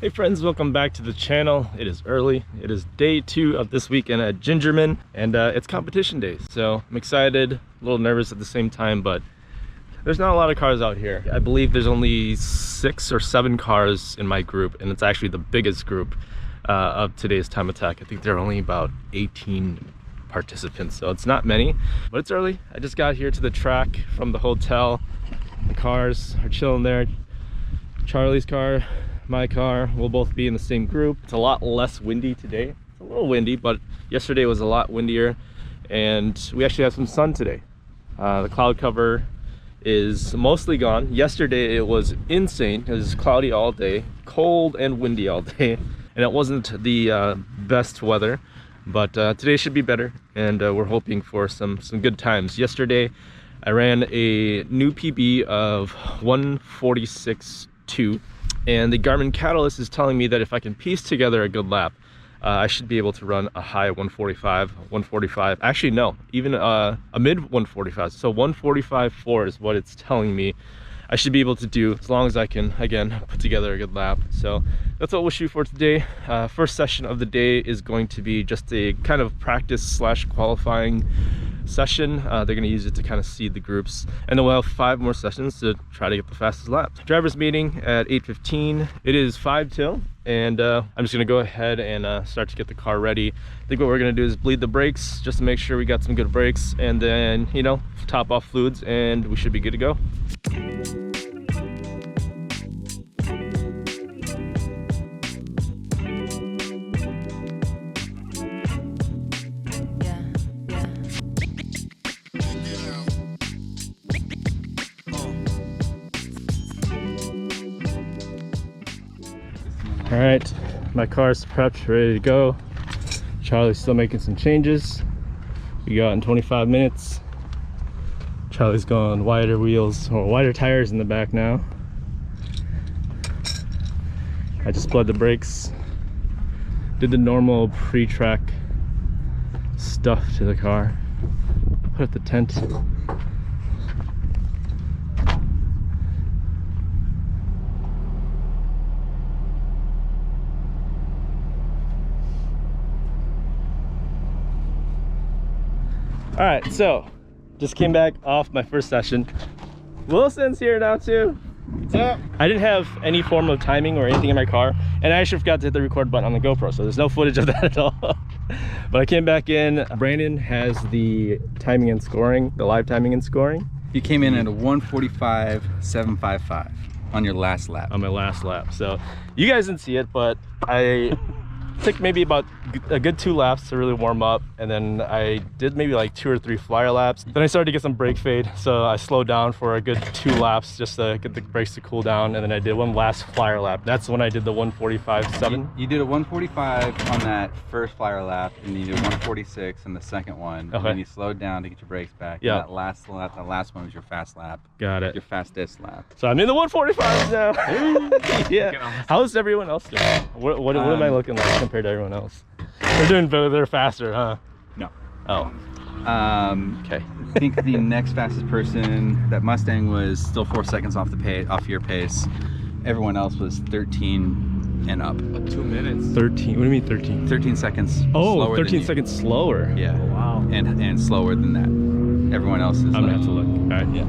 Hey friends, welcome back to the channel. It is early. It is day 2 of this weekend at Gingerman, and it's competition day. So I'm excited, a little nervous at the same time, but there's not a lot of cars out here. I believe there's only 6 or 7 cars in my group, and it's actually the biggest group of today's time attack. I think there are only about 18 participants, so it's not many, but it's early. I just got here to the track from the hotel. The cars are chilling there. Charlie's car, my car will both be in the same group. It's a lot less windy today. It's a little windy, but yesterday was a lot windier, and we actually have some sun today. The cloud cover is mostly gone. Yesterday it was insane. It was cloudy all day, cold and windy all day, and it wasn't the best weather, but today should be better, and we're hoping for some good times. Yesterday I ran a new PB of 1:46.2, and the Garmin Catalyst is telling me that if I can piece together a good lap, I should be able to run a high 145. Actually, no, even a mid 145. So 145.4 is what it's telling me I should be able to do, as long as I can, again, put together a good lap. So that's what we'll shoot for today. First session of the day is going to be just a kind of practice / qualifying session. They're going to use it to kind of seed the groups, and then we'll have 5 more sessions to try to get the fastest lap. Drivers meeting at 8:15. It is 5 till, and I'm just going to go ahead and start to get the car ready. I think what we're going to do is bleed the brakes just to make sure we got some good brakes, and then, you know, top off fluids, and we should be good to go. All right, my car's prepped, ready to go. Charlie's still making some changes. We go out in 25 minutes. Charlie's going wider wheels, or wider tires in the back now. I just bled the brakes. Did the normal pre-track stuff to the car. Put up the tent. All right, so just came back off my first session. Wilson's here now too. What's up? I didn't have any form of timing or anything in my car, and I actually forgot to hit the record button on the GoPro, so there's no footage of that at all. But I came back in. Brandon has the timing and scoring, the live timing and scoring. You came in at a 1:45.755 on your last lap. On my last lap. So you guys didn't see it, but I took maybe about a good 2 laps to really warm up, and then I did maybe like 2 or 3 flyer laps. Then I started to get some brake fade, so I slowed down for a good 2 laps just to get the brakes to cool down, and then I did one last flyer lap. That's when I did the 1:45.7. You did a 1:45 on that first flyer lap, and you did 1:46 on the second one. Okay. And then you slowed down to get your brakes back. Yeah. That last lap, the last one was your fast lap. Got it. Your fastest lap. So I'm in the 1:45s now. Yeah. How's everyone else doing? What am I looking like compared to everyone else? They're doing better. They're faster, huh? No. Oh. Okay. I think the next fastest person, that Mustang, was still 4 seconds off your pace. Everyone else was 13 and up. 2 minutes. 13. What do you mean 13? 13 seconds. Oh, slower 13 seconds slower. Yeah. Oh, wow. And slower than that. Everyone else is. I'm gonna have to look. All right. Yeah.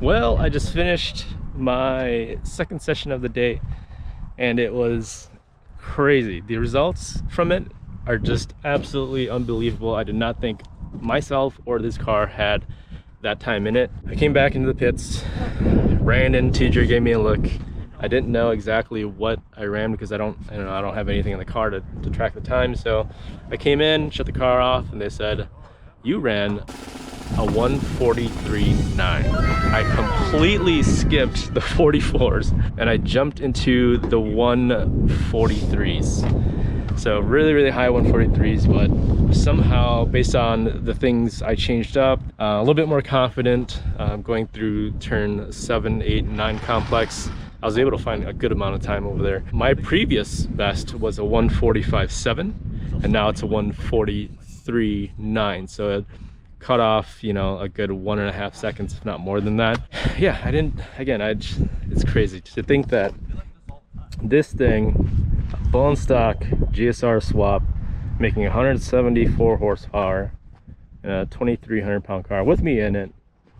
Well, I just finished my second session of the day and it was crazy. The results from it are just absolutely unbelievable. I did not think myself or this car had that time in it. I came back into the pits, ran in, Touger gave me a look. I didn't know exactly what I ran because I don't have anything in the car to track the time. So I came in, shut the car off, and they said, you ran a 1:43.9. I completely skipped the 44s and I jumped into the 1:43s. So really high 1:43s, but somehow based on the things I changed up, a little bit more confident going through turn 7, 8, and 9 complex. I was able to find a good amount of time over there. My previous best was a 1:45.7 and now it's a 1:43.9. So it cut off, you know, a good 1.5 seconds, if not more than that. Yeah, it's crazy to think that this thing, bone stock GSR swap, making 174 horsepower and a 2,300 pound car with me in it,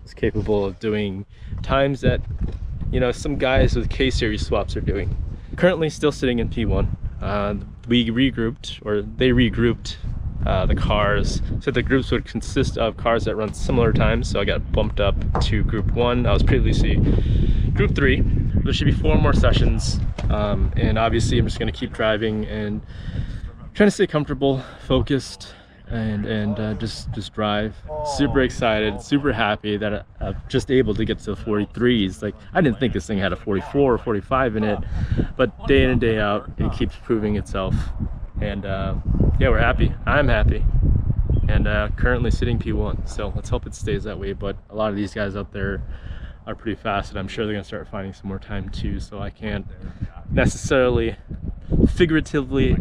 is capable of doing times that, you know, some guys with K series swaps are doing. Currently still sitting in P1. We regrouped, or they regrouped the cars, so the groups would consist of cars that run similar times. So I got bumped up to group 1. I was previously group 3. There should be 4 more sessions, and obviously I'm just going to keep driving and trying to stay comfortable, focused, and just drive. Super excited, super happy that I'm just able to get to the 43s. Like, I didn't think this thing had a 44 or 45 in it, but day in and day out it keeps proving itself. And yeah, we're happy. I'm happy, and currently sitting P1, so let's hope it stays that way. But a lot of these guys out there are pretty fast, and I'm sure they're gonna start finding some more time too, so I can't necessarily figuratively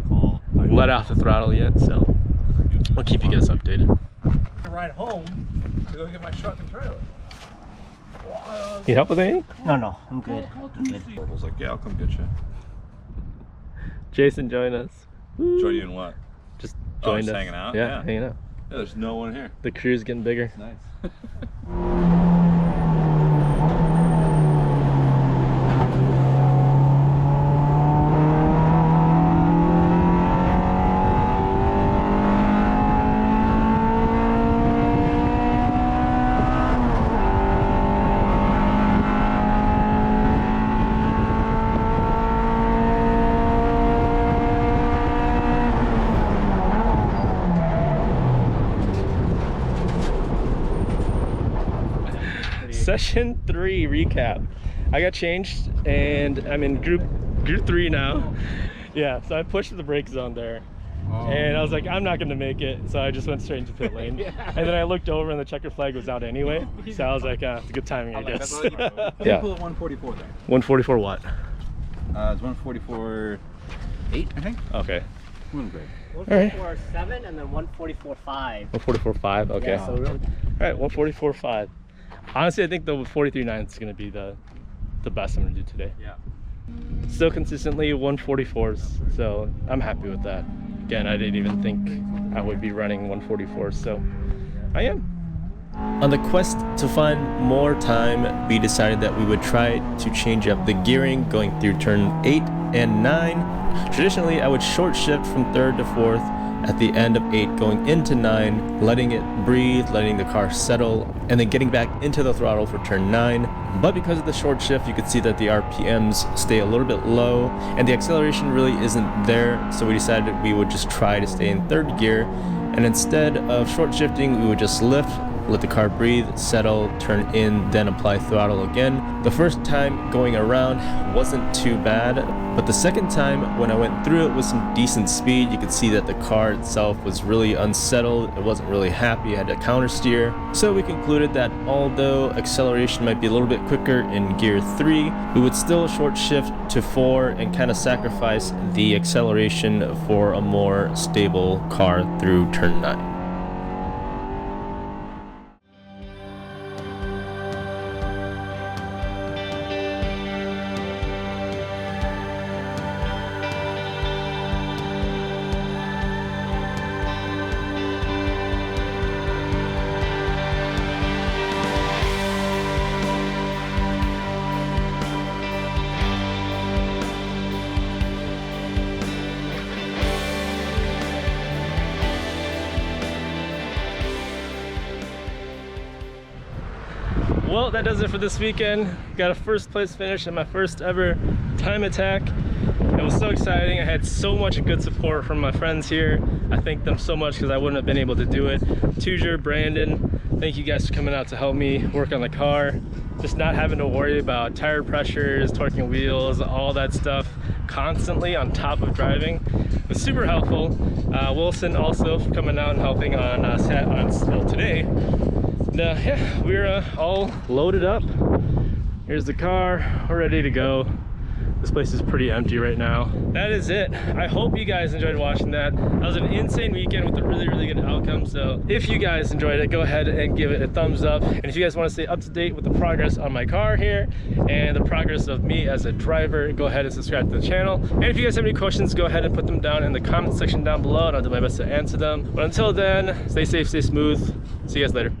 let off the throttle yet, so I'll keep you guys updated. Ride home to go get my truck and trailer. Need help with anything? No, I'm good. I was like, yeah, I'll come get you. Jason, join us. Join you in what? Just Oh, joined just us. hanging out? Yeah, hanging out. Yeah, there's no one here. The crew's getting bigger. Nice. Session 3 recap. I got changed and I'm in group 3 now. Yeah, so I pushed the brake zone there. And I was like, I'm not gonna make it, so I just went straight into pit lane. And then I looked over and the checker flag was out anyway, so I was like, it's a good timing, I guess. Yeah. Pull at 144 there. 144 what? It's 144.8, I think. Okay. One grade. 144.7 and then 144.5. 144.5, okay. Yeah, so really. All right, 144.5. Honestly, I think the 43.9 is gonna be the best I'm gonna do today. Yeah. Still consistently 144s, so I'm happy with that. Again, I didn't even think I would be running 144s, so I am. On the quest to find more time, we decided that we would try to change up the gearing going through turn 8 and 9. Traditionally, I would short shift from 3rd to 4th at the end of 8 going into 9, letting it breathe, letting the car settle, and then getting back into the throttle for turn 9. But because of the short shift, you could see that the RPMs stay a little bit low and the acceleration really isn't there, so we decided we would just try to stay in 3rd gear, and instead of short shifting, we would just lift, let the car breathe, settle, turn in, then apply throttle again. The first time going around wasn't too bad, but the second time when I went through it with some decent speed, you could see that the car itself was really unsettled. It wasn't really happy. I had to counter steer. So we concluded that although acceleration might be a little bit quicker in gear 3, we would still short shift to 4 and kind of sacrifice the acceleration for a more stable car through turn 9. Well, that does it for this weekend. Got a first place finish in my first ever time attack. It was so exciting. I had so much good support from my friends here. I thank them so much because I wouldn't have been able to do it. Touger, Brandon, thank you guys for coming out to help me work on the car. Just not having to worry about tire pressures, torquing wheels, all that stuff constantly on top of driving. It was super helpful. Wilson also for coming out and helping on today. And, yeah, we're all loaded up. Here's the car, we're ready to go. This place is pretty empty right now. That is it. I hope you guys enjoyed watching that. That was an insane weekend with a really, really good outcome. So if you guys enjoyed it, go ahead and give it a thumbs up. And if you guys want to stay up to date with the progress on my car here and the progress of me as a driver, go ahead and subscribe to the channel. And if you guys have any questions, go ahead and put them down in the comment section down below and I'll do my best to answer them. But until then, stay safe, stay smooth. See you guys later.